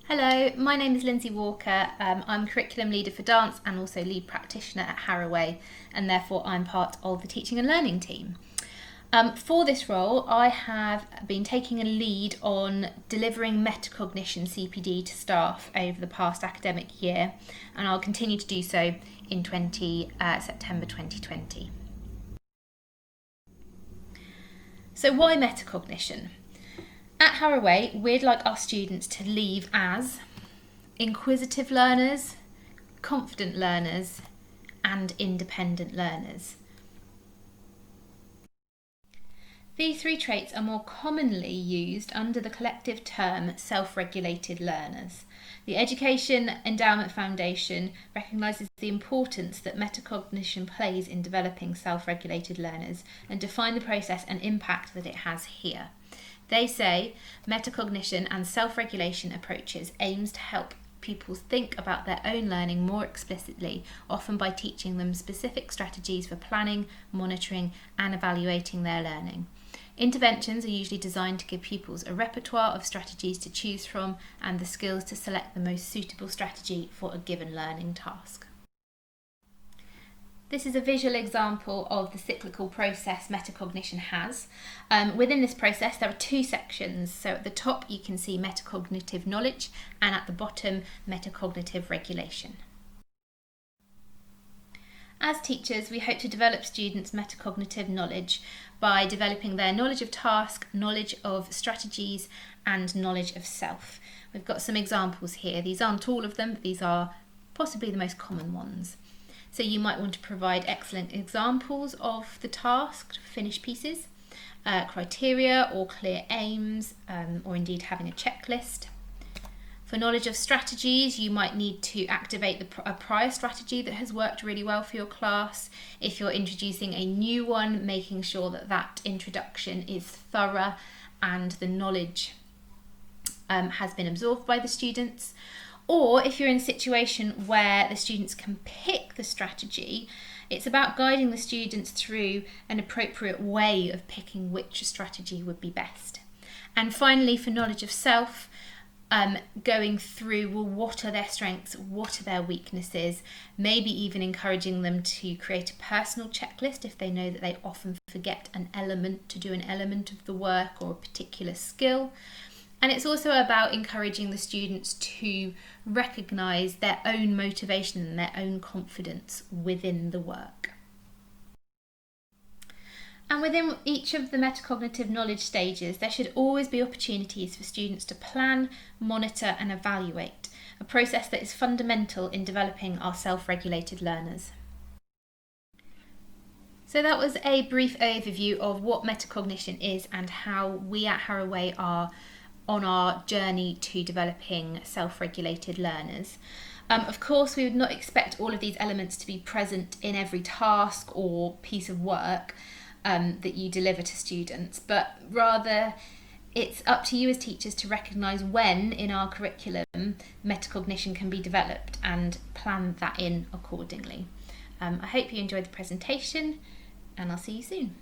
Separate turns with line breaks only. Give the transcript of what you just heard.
Hello, my name is Lindsay Walker. I'm curriculum leader for dance and also lead practitioner at Harroway, and therefore I'm part of the teaching and learning team. For this role, I have been taking a lead on delivering metacognition CPD to staff over the past academic year, and I'll continue to do so in September 2020. So why metacognition? At Harroway, we'd like our students to leave as inquisitive learners, confident learners, and independent learners. These three traits are more commonly used under the collective term self-regulated learners. The Education Endowment Foundation recognises the importance that metacognition plays in developing self-regulated learners and define the process and impact that it has here. They say metacognition and self-regulation approaches aims to help pupils think about their own learning more explicitly, often by teaching them specific strategies for planning, monitoring and evaluating their learning. Interventions are usually designed to give pupils a repertoire of strategies to choose from and the skills to select the most suitable strategy for a given learning task. This is a visual example of the cyclical process metacognition has. Within this process there are two sections. So at the top you can see metacognitive knowledge and at the bottom metacognitive regulation. As teachers, we hope to develop students' metacognitive knowledge by developing their knowledge of task, knowledge of strategies and knowledge of self. We've got some examples here. These aren't all of them, but these are possibly the most common ones. So you might want to provide excellent examples of the task, finished pieces, criteria or clear aims, or indeed having a checklist. For knowledge of strategies, you might need to activate a prior strategy that has worked really well for your class. If you're introducing a new one, making sure that that introduction is thorough and the knowledge has been absorbed by the students. Or if you're in a situation where the students can pick the strategy, it's about guiding the students through an appropriate way of picking which strategy would be best. And finally, for knowledge of self, going through, well, what are their strengths, what are their weaknesses, maybe even encouraging them to create a personal checklist if they know that they often forget an element of the work or a particular skill. And it's also about encouraging the students to recognise their own motivation and their own confidence within the work. And within each of the metacognitive knowledge stages, there should always be opportunities for students to plan, monitor and evaluate, a process that is fundamental in developing our self-regulated learners. So that was a brief overview of what metacognition is and how we at Harroway are on our journey to developing self-regulated learners. Of course, we would not expect all of these elements to be present in every task or piece of work that you deliver to students, but rather it's up to you as teachers to recognise when in our curriculum metacognition can be developed and plan that in accordingly. I hope you enjoyed the presentation and I'll see you soon.